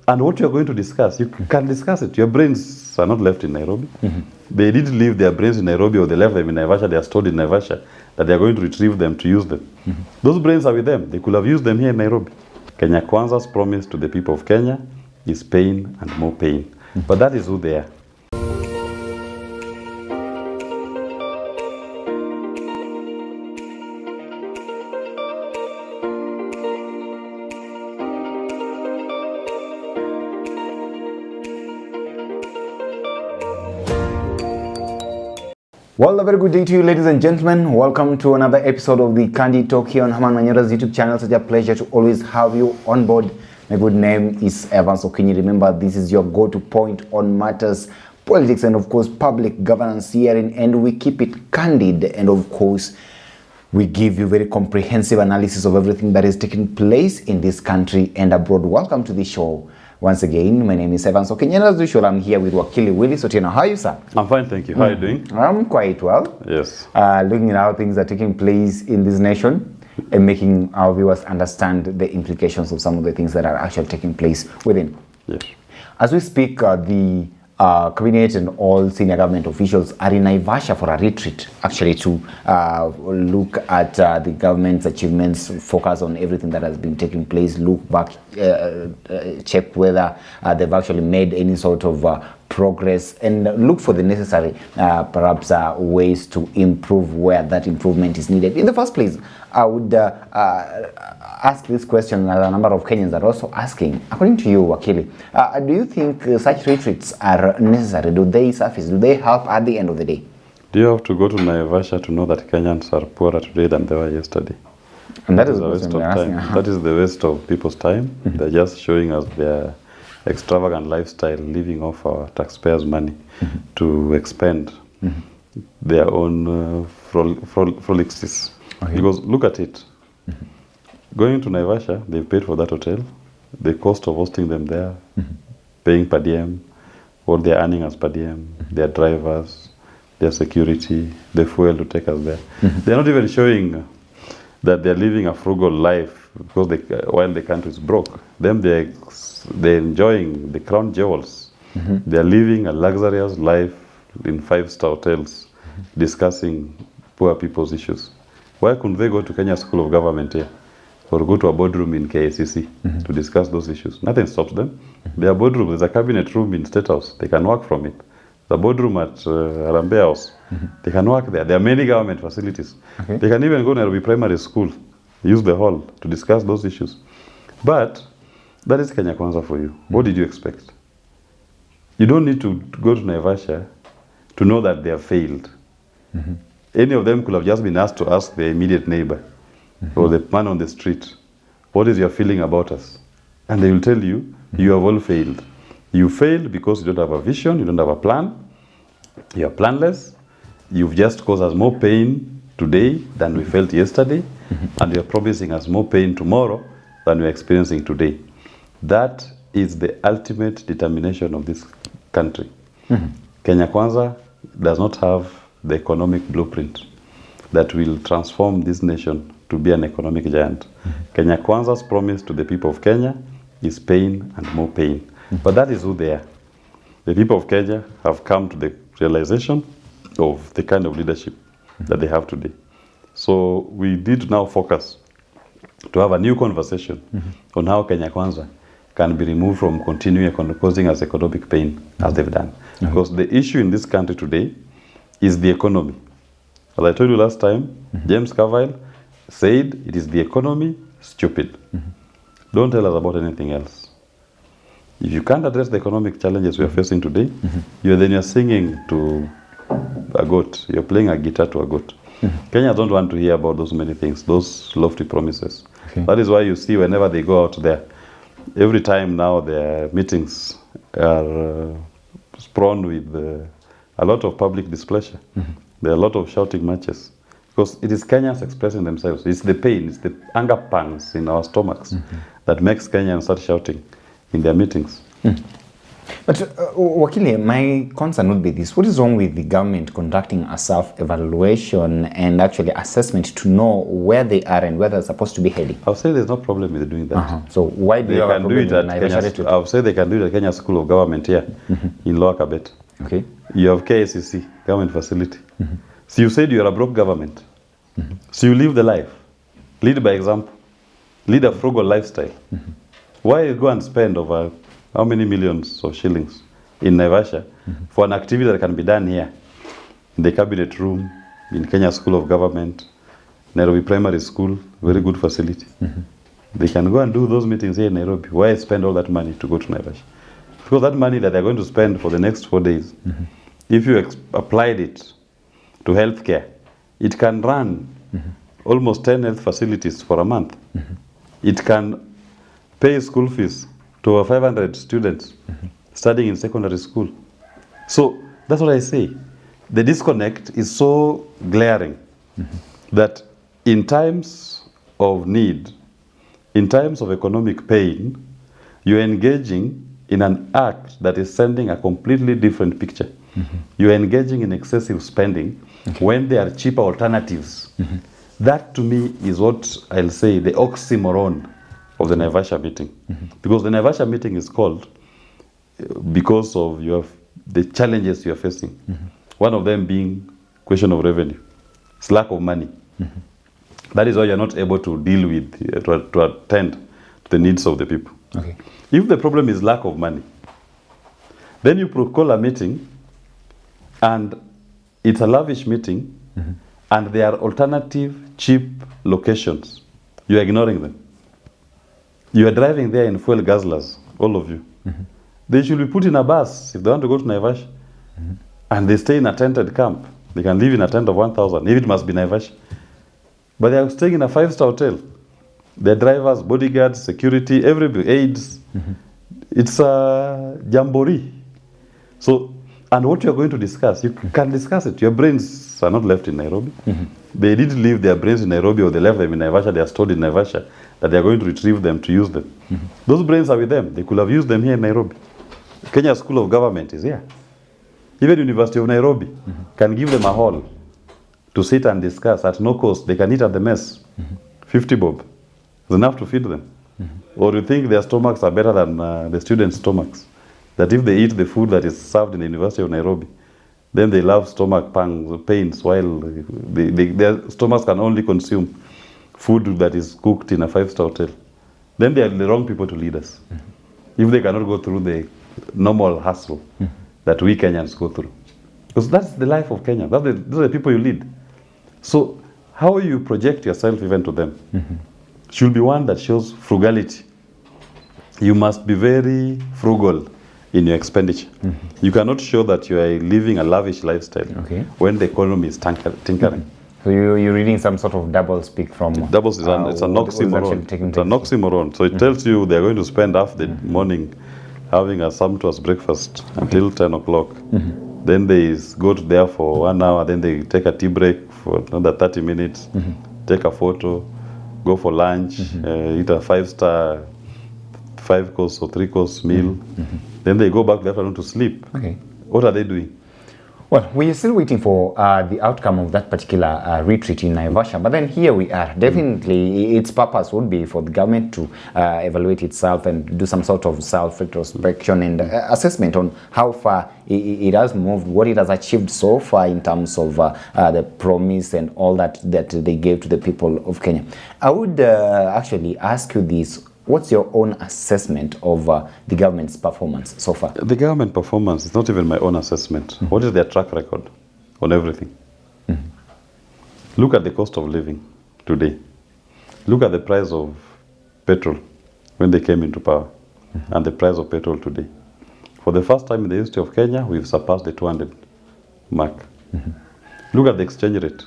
And what you're going to discuss, you can discuss it. Your brains are not left in Nairobi. They didn't leave their brains in Nairobi, or they left them in Naivasha. They are stored in Naivasha, that they are going to retrieve them to use them. Those brains are with them. They could have used them here in Nairobi. Kenya Kwanza's promise to the people of Kenya is pain and more pain. But that is who they are. Well, a very good day to you, ladies and gentlemen. Welcome to another episode of the Candid Talk here on Herman Manyora's YouTube channel. Such a pleasure to always have you on board. My good name is Evans Okinyi. Remember, this is your go-to point on matters, politics, and of course, public governance here, and we keep it candid. And of course, we give you very comprehensive analysis of everything that is taking place in this country and abroad. Welcome to the show. Once again, my name is Evans Okinyi, and as usual, I'm here with Wakili Willis Otieno. How are you, sir? I'm fine, thank you. How are you doing? I'm quite well. Yes. Looking at how things are taking place in this nation and making our viewers understand the implications of some of the things that are actually taking place within. Yes. As we speak, the cabinet and all senior government officials are in Naivasha for a retreat, actually to look at the government's achievements, focus on everything that has been taking place, look back, check whether they've actually made any sort of progress, and look for the necessary perhaps ways to improve where that improvement is needed. In the first place, I would ask this question that a number of Kenyans are also asking. According to you, Wakili, do you think such retreats are necessary? Do they surface? Do they help at the end of the day? Do you have to go to Naivasha to know that Kenyans are poorer today than they were yesterday? And that is a waste of asking. time. That is the waste of people's time. They're just showing us their extravagant lifestyle, living off our taxpayers' money to expend their own frolics. Okay. Because look at it. Going to Naivasha, they've paid for that hotel, the cost of hosting them there, paying per diem, what they're earning as per diem, their drivers, their security, the fuel to take us there. They're not even showing that they're living a frugal life because while the country is broke. Them, they're enjoying the crown jewels. They're living a luxurious life in 5-star hotels, discussing poor people's issues. Why couldn't they go to Kenya School of Government here? Or go to a boardroom in KACC to discuss those issues? Nothing stops them. Their boardroom, there's a cabinet room in State House. They can work from it. The boardroom at Harambee House, they can work there. There are many government facilities. Okay. They can even go to Nairobi Primary School, use the hall to discuss those issues. But that is Kenya Kwanza for you. What did you expect? You don't need to go to Naivasha to know that they have failed. Any of them could have just been asked to ask their immediate neighbor or the man on the street, what is your feeling about us? And they will tell you, you have all failed. You failed because you don't have a vision, you don't have a plan, you are planless, you've just caused us more pain today than we felt yesterday, and you're promising us more pain tomorrow than we're experiencing today. That is the ultimate determination of this country. Kenya Kwanza does not have the economic blueprint that will transform this nation to be an economic giant. Kenya Kwanza's promise to the people of Kenya is pain and more pain. But that is who they are. The people of Kenya have come to the realization of the kind of leadership that they have today. So we need now focus to have a new conversation on how Kenya Kwanza can be removed from continuing causing us economic pain as they've done. Because the issue in this country today is the economy. As I told you last time, James Carville said it is the economy, stupid. Don't tell us about anything else. If you can't address the economic challenges we are facing today, you're singing to a goat. You're playing a guitar to a goat. Kenyans don't want to hear about those many things, those lofty promises. That is why you see whenever they go out there, every time now their meetings are sprung with a lot of public displeasure. There are a lot of shouting matches. Because it is Kenyans expressing themselves. It's the pain, it's the anger pangs in our stomachs that makes Kenyans start shouting in their meetings. But Wakili, my concern would be this. What is wrong with the government conducting a self-evaluation and actually assessment to know where they are and where they're supposed to be heading? I'll say there's no problem with doing that. So why do They you have a can do problem it with at Naivasha Kenya. retreat? I'll say they can do it at Kenya School of Government here in Lower Kabet. Okay. You have KCC, government facility. So you said you're a broke government. So you live the life. Lead by example. Lead a frugal lifestyle. Why go and spend over how many millions of shillings in Naivasha for an activity that can be done here in the cabinet room, in Kenya School of Government, Nairobi Primary School, very good facility. They can go and do those meetings here in Nairobi. Why spend all that money to go to Naivasha? Because that money that they're going to spend for the next 4 days, if you applied it to healthcare, it can run almost 10 health facilities for a month. It can pay school fees to over 500 students studying in secondary school. So that's what I say. The disconnect is so glaring that in times of need, in times of economic pain, you're engaging in an act that is sending a completely different picture. You're engaging in excessive spending when there are cheaper alternatives. That to me is what I'll say the oxymoron of the Naivasha meeting. Because the Naivasha meeting is called because of the challenges you're facing. One of them being question of revenue. It's lack of money. That is why you're not able to deal with, to attend to the needs of the people. Okay. If the problem is lack of money, then you call a meeting and it's a lavish meeting and there are alternative cheap locations. You are ignoring them. You are driving there in fuel guzzlers, all of you. They should be put in a bus if they want to go to Naivasha. And they stay in a tented camp. They can live in a tent of 1,000, if it must be Naivasha. But they are staying in a 5-star hotel. Their drivers, bodyguards, security, everybody, aides. It's a jamboree. So, and what you are going to discuss, you can discuss it. Your brains are not left in Nairobi. They didn't leave their brains in Nairobi or they left them in Naivasha. They are stored in Naivasha, that they are going to retrieve them to use them. Those brains are with them. They could have used them here in Nairobi. Kenya School of Government is here. Even University of Nairobi can give them a hall to sit and discuss at no cost. They can eat at the mess. 50 bob is enough to feed them. Or you think their stomachs are better than the students' stomachs? That if they eat the food that is served in the University of Nairobi, then they have stomach pains while their stomachs can only consume food that is cooked in a 5-star hotel. Then they are the wrong people to lead us. If they cannot go through the normal hustle that we Kenyans go through. Because that's the life of Kenya. Those are the people you lead. So how you project yourself even to them should be one that shows frugality. You must be very frugal in your expenditure. You cannot show that you are living a lavish lifestyle when the economy is tinkering. So you're reading some sort of double speak from... Double is it's an oxymoron. It's an oxymoron. So it tells you they're going to spend half the morning having a sumptuous breakfast until 10 o'clock. Then they go to there for 1 hour, then they take a tea break for another 30 minutes, take a photo, go for lunch, eat a 5-star 5-course or 3-course meal. Then they go back the afternoon to sleep. What are they doing? Well, we are still waiting for the outcome of that particular retreat in Naivasha. But then here we are. Definitely, its purpose would be for the government to evaluate itself and do some sort of self-retrospection and assessment on how far it has moved, what it has achieved so far in terms of the promise and all that they gave to the people of Kenya. I would actually ask you this. What's your own assessment of the government's performance so far? The government performance is not even my own assessment. What is their track record on everything? Look at the cost of living today. Look at the price of petrol when they came into power and the price of petrol today. For the first time in the history of Kenya, we've surpassed the 200 mark. Look at the exchange rate.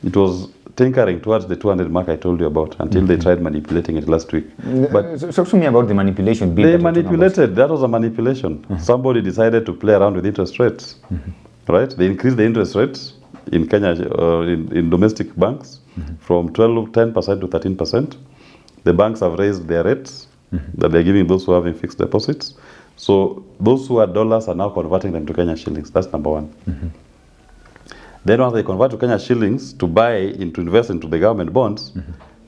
It was tinkering towards the 200 mark I told you about until they tried manipulating it last week. But talk to me about the manipulation. They manipulated. That was a manipulation. Somebody decided to play around with interest rates, right? They increased the interest rates in Kenya, in domestic banks, from 10% to 13%. The banks have raised their rates that they're giving those who are having fixed deposits. So those who are dollars are now converting them to Kenya shillings. That's number one. Then once they convert to Kenya shillings to buy to invest into the government bonds,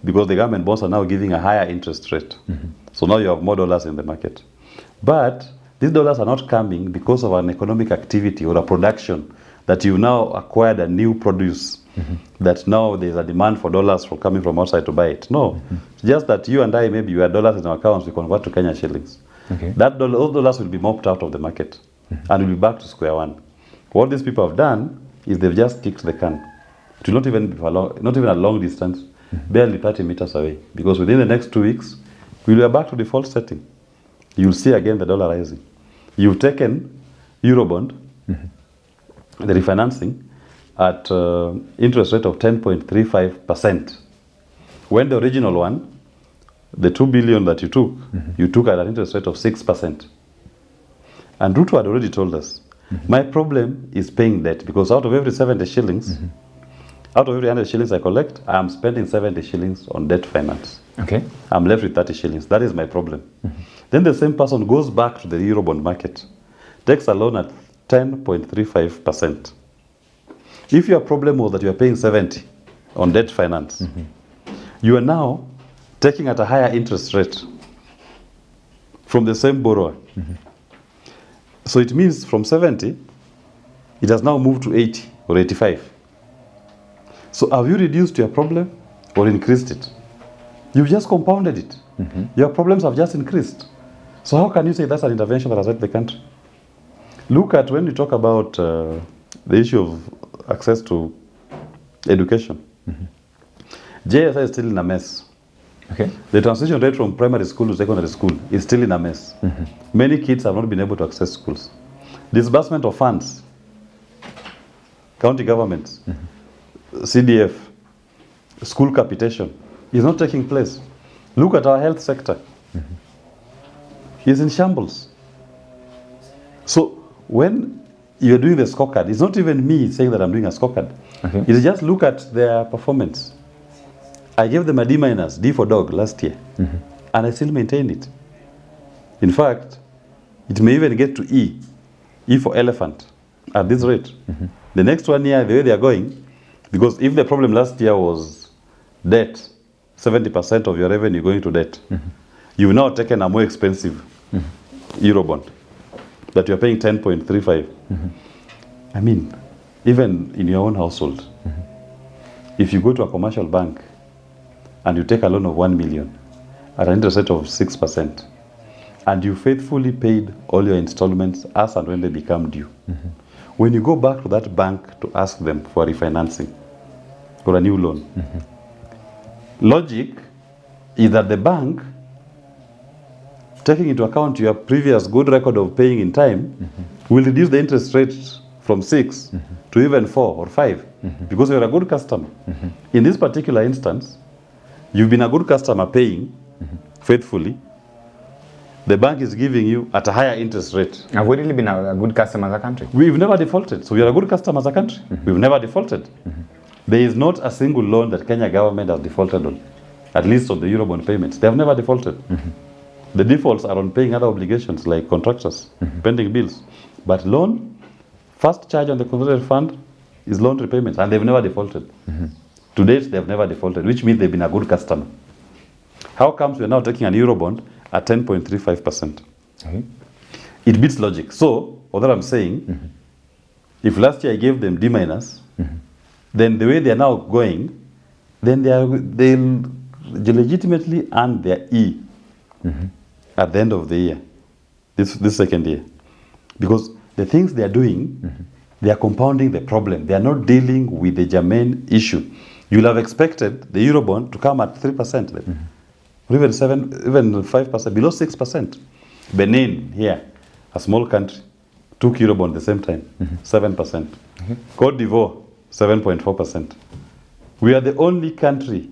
because the government bonds are now giving a higher interest rate. So now you have more dollars in the market. But these dollars are not coming because of an economic activity or a production that you now acquired a new produce that now there's a demand for dollars for coming from outside to buy it. No, just that you and I, maybe you have dollars in our accounts, we convert to Kenya shillings. Okay. Those dollars will be mopped out of the market and will be back to square one. What these people have done is they've just kicked the can. It will not even be not even a long distance, barely 30 meters away. Because within the next 2 weeks, we will be back to default setting. You'll see again the dollar rising. You've taken Eurobond, the refinancing, at interest rate of 10.35%. When the original one, the 2 billion that you took at an interest rate of 6%. And Ruto had already told us, my problem is paying debt, because out of every 70 shillings, out of every 100 shillings I collect, I am spending 70 shillings on debt finance. Okay. I'm left with 30 shillings. That is my problem. Then the same person goes back to the Eurobond market, takes a loan at 10.35%. If your problem was that you are paying 70 on debt finance, you are now taking at a higher interest rate from the same borrower. So it means from 70, it has now moved to 80 or 85. So have you reduced your problem or increased it? You've just compounded it. Your problems have just increased. So how can you say that's an intervention that has helped the country? Look at when we talk about the issue of access to education. JSI is still in a mess. Okay. The transition rate from primary school to secondary school is still in a mess. Many kids have not been able to access schools. Disbursement of funds, county governments, CDF, school capitation is not taking place. Look at our health sector. It's in shambles. So when you're doing the scorecard, it's not even me saying that I'm doing a scorecard. Okay. It's just look at their performance. I gave them a D minus, D for dog, last year, and I still maintain it. In fact, it may even get to E, E for elephant, at this rate. The next 1 year, the way they are going, because if the problem last year was debt, 70% of your revenue going to debt, you've now taken a more expensive Eurobond that you're paying 10.35. I mean, even in your own household, if you go to a commercial bank and you take a loan of 1 million at an interest rate of 6%, and you faithfully paid all your installments as and when they become due, when you go back to that bank to ask them for refinancing or a new loan, logic is that the bank, taking into account your previous good record of paying in time, will reduce the interest rate from 6 to even 4 or 5 because you're a good customer. In this particular instance, you've been a good customer paying faithfully. The bank is giving you at a higher interest rate. Have we really been a good customer as a country? We've never defaulted. So we are a good customer as a country. We've never defaulted. There is not a single loan that Kenya government has defaulted on, at least on the Eurobond payments. They have never defaulted. The defaults are on paying other obligations like contractors, pending bills. But loan, first charge on the consolidated fund is loan repayments, and they've never defaulted. To date, they've never defaulted, which means they've been a good customer. How comes we're now taking an Eurobond at 10.35%? It beats logic. So, what I'm saying, if last year I gave them D minus, then the way they are now going, then they'll legitimately earn their E at the end of the year, this second year. Because the things they are doing, they are compounding the problem. They are not dealing with the germane issue. You'll have expected the Eurobond to come at 3%, or even 5%, below 6%. Benin, here, a small country, took Eurobond at the same time, 7%. Cote d'Ivoire, 7.4%. We are the only country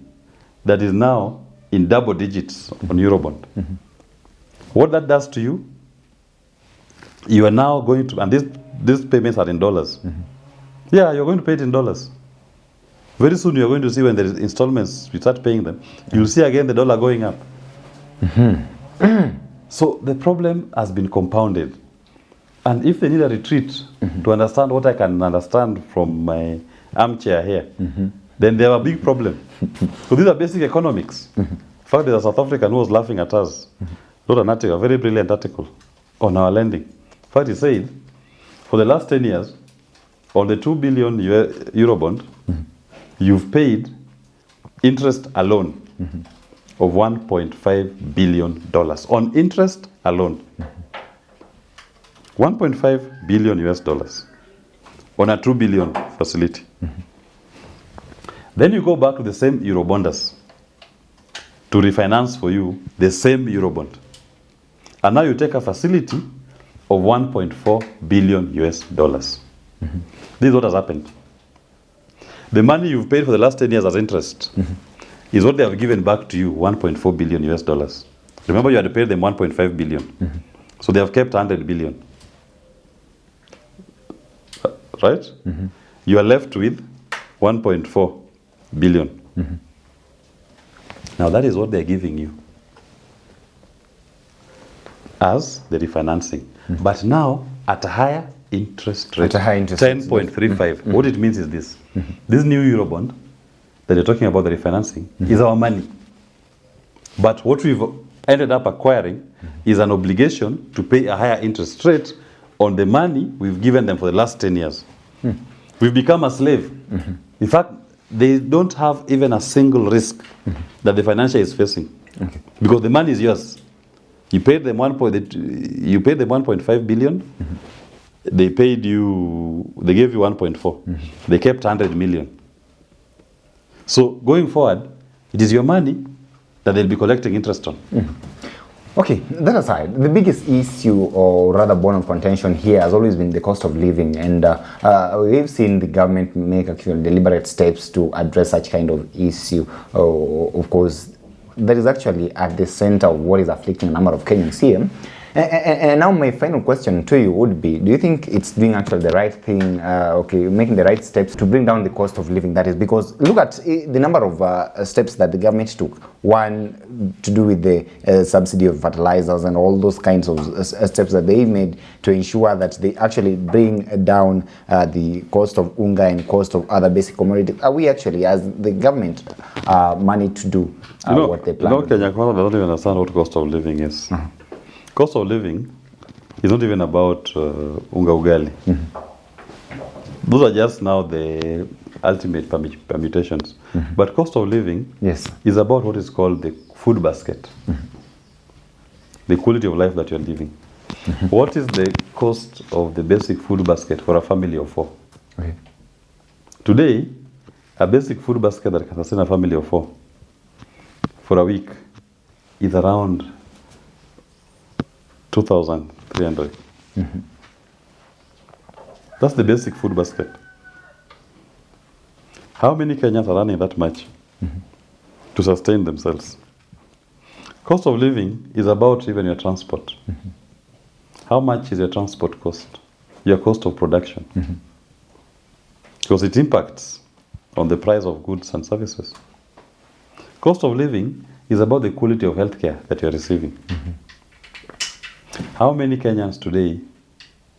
that is now in double digits on Eurobond. What that does to you, you are now going to, and these payments are in dollars. Yeah, you're going to pay it in dollars. Very soon you're going to see when there is installments, you start paying them, you'll see again the dollar going up. So the problem has been compounded. And if they need a retreat to understand what I can understand from my armchair here, then they have a big problem. So these are basic economics. In fact, there's a South African who was laughing at us. Wrote an article, a very brilliant article on our lending. In fact, he said, for the last 10 years, on the 2 billion euro bond, you've paid interest alone of $1.5 billion. On interest alone. 1.5 billion US dollars on a 2 billion facility. Then you go back to the same Eurobonders to refinance for you the same Eurobond. And now you take a facility of 1.4 billion US dollars. This is what has happened. The money you've paid for the last 10 years as interest is what they have given back to you, 1.4 billion US dollars. Remember, you had to pay them 1.5 billion. So they have kept 100 billion. Right? You are left with 1.4 billion. Now that is what they're giving you as the refinancing. But now at a higher interest rate, 10.35. What it means is this. This new Eurobond that you're talking about, the refinancing, is our money. But what we've ended up acquiring is an obligation to pay a higher interest rate on the money we've given them for the last 10 years. We've become a slave. In fact, they don't have even a single risk that the financier is facing. Because the money is yours. You paid them 1.5 billion. They paid you, they gave you 1.4. They kept 100 million. So going forward, it is your money that they'll be collecting interest on. Okay, that aside, the biggest issue, or rather bone of contention here, has always been the cost of living, and we've seen the government make actual deliberate steps to address such kind of issue. Of course, that is actually at the center of what is afflicting a number of Kenyans here. And now my final question to you would be, do you think it's doing actually the right thing, making the right steps to bring down the cost of living? That is because look at the number of steps that the government took. One, to do with the subsidy of fertilizers and all those kinds of steps that they made to ensure that they actually bring down the cost of unga and cost of other basic commodities. Are we actually, as the government, money to do what they plan? Kenya Kwanza doesn't even understand what cost of living is. Cost of living is not even about unga ugali. Those are just now the ultimate permutations. But cost of living is about what is called the food basket. The quality of life that you're living. What is the cost of the basic food basket for a family of 4? Today, a basic food basket that can sustain a family of 4 for a week is around 2,300. That's the basic food basket. How many Kenyans are earning that much to sustain themselves? Cost of living is about even your transport. How much is your transport cost? Your cost of production. Because it impacts on the price of goods and services. Cost of living is about the quality of healthcare that you're receiving. How many Kenyans today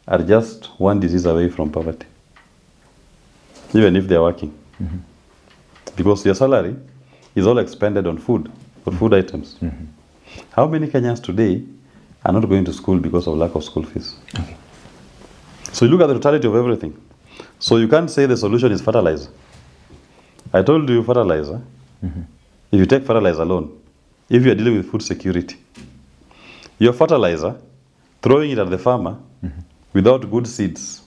are just one disease away from poverty? Even if they're working. Because your salary is all expended on food, or food items. How many Kenyans today are not going to school because of lack of school fees? So you look at the totality of everything. So you can't say the solution is fertilizer. I told you fertilizer. If you take fertilizer alone, if you are dealing with food security, your fertilizer, throwing it at the farmer without good seeds,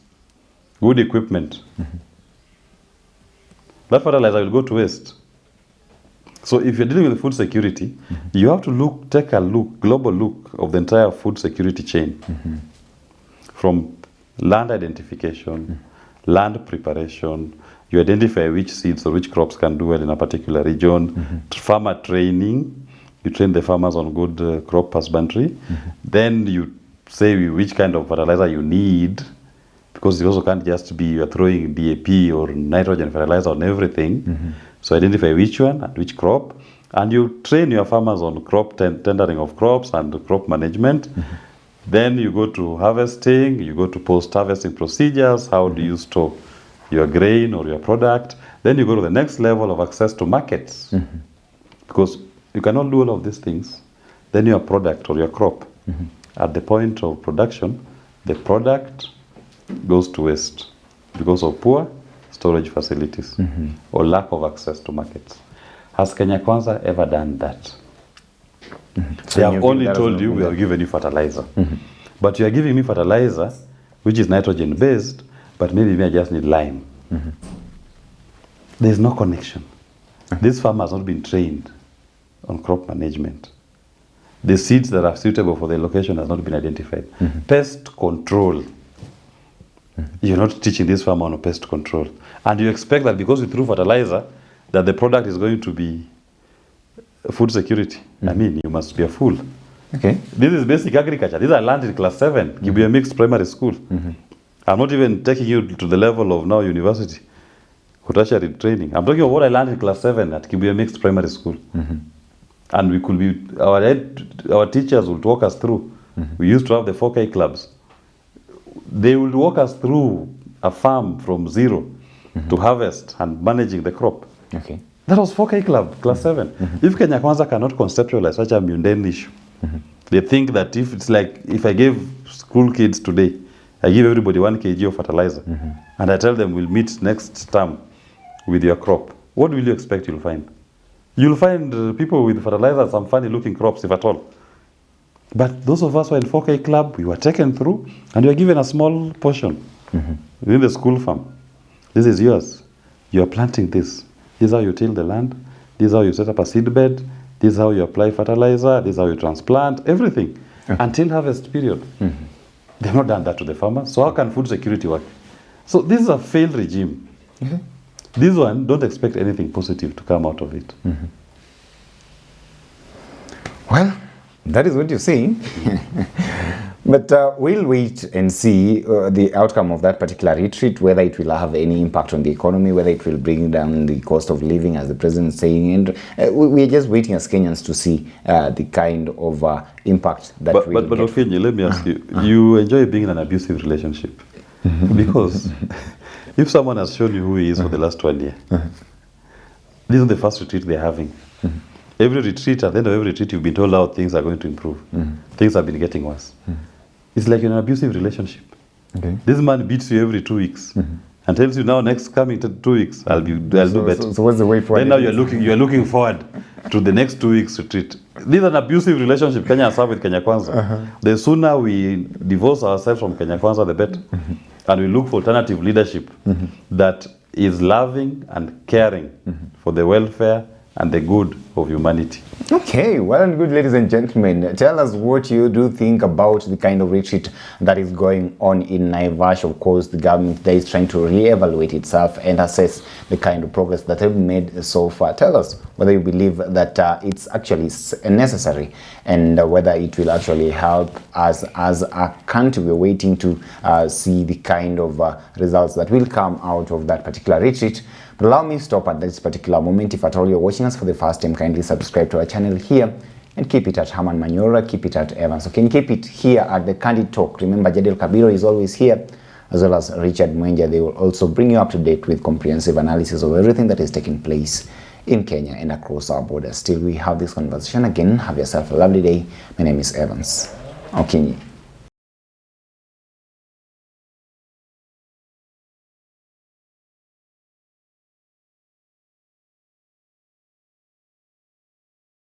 good equipment, that fertilizer will go to waste. So if you're dealing with food security, you have to take a global look of the entire food security chain. From land identification, land preparation, you identify which seeds or which crops can do well in a particular region, farmer training, you train the farmers on good crop husbandry, then you say which kind of fertilizer you need, because you also can't just be you're throwing DAP or nitrogen fertilizer on everything. So identify which one and which crop, and you train your farmers on crop tendering of crops and crop management. Then you go to harvesting, you go to post-harvesting procedures. How do you store your grain or your product? Then you go to the next level of access to markets. Because you cannot do all of these things. Then your product or your crop, at the point of production, the product goes to waste because of poor storage facilities or lack of access to markets. Has Kenya Kwanza ever done that? So they have only told you, we have given you fertilizer. But you are giving me fertilizer, which is nitrogen based, but maybe I just need lime. There is no connection. This farmer has not been trained on crop management. The seeds that are suitable for the location has not been identified. Pest control. You're not teaching this farmer on pest control. And you expect that because you threw fertilizer, that the product is going to be food security. I mean, you must be a fool. Okay. This is basic agriculture. These are learned in class 7, Kibuye Mixed Primary School. I'm not even taking you to the level of now university, tertiary training. I'm talking about what I learned in class 7 at Kibuye Mixed Primary School. And we could be, our teachers would walk us through. We used to have the 4K clubs. They would walk us through a farm from zero to harvest and managing the crop. Okay. That was 4K club, class 7. If Kenya Kwanza cannot conceptualize such a mundane issue, they think that if it's like, if I gave school kids today, I give everybody 1 kg of fertilizer, and I tell them we'll meet next term with your crop, what will you expect you'll find? You'll find people with fertilizer, some funny looking crops, if at all. But those of us who are in 4K club, we were taken through, and we were given a small portion within the school farm. This is yours. You are planting this. This is how you till the land. This is how you set up a seed bed. This is how you apply fertilizer. This is how you transplant, everything, until harvest period. They've not done that to the farmers. So how can food security work? So this is a failed regime. This one, don't expect anything positive to come out of it. Well, that is what you're saying. But we'll wait and see the outcome of that particular retreat, whether it will have any impact on the economy, whether it will bring down the cost of living, as the president is saying. And we're just waiting as Kenyans to see the kind of impact that we will get. But Ophinya, let me ask you, you enjoy being in an abusive relationship? Because if someone has shown you who he is for the last 1 year, this is the first retreat they're having. Every retreat, at the end of every retreat, you've been told how things are going to improve. Things have been getting worse. It's like you're in an abusive relationship. This man beats you every 2 weeks and tells you now next coming 2 weeks, I'll do better. So what's the way forward? Then now you're looking forward to the next 2 weeks retreat. This is an abusive relationship Kenya has with Kenya Kwanza. The sooner we divorce ourselves from Kenya Kwanza, the better. And we look for alternative leadership that is loving and caring for the welfare and the good of humanity. Okay, well and good, ladies and gentlemen. Tell us what you do think about the kind of retreat that is going on in Naivasha. Of course, the government there is trying to re-evaluate itself and assess the kind of progress that have made so far. Tell us whether you believe that it's actually necessary and whether it will actually help us as a country. We're waiting to see the kind of results that will come out of that particular retreat. But allow me to stop at this particular moment. If at all you're watching us for the first time, kindly subscribe to our channel here and keep it at Herman Manyora, keep it at Evans. So can you keep it here at the Candid Talk? Remember, Jadel Kabiro is always here, as well as Richard Mwenja. They will also bring you up to date with comprehensive analysis of everything that is taking place in Kenya and across our borders. Till we have this conversation again, have yourself a lovely day. My name is Evans. Okay.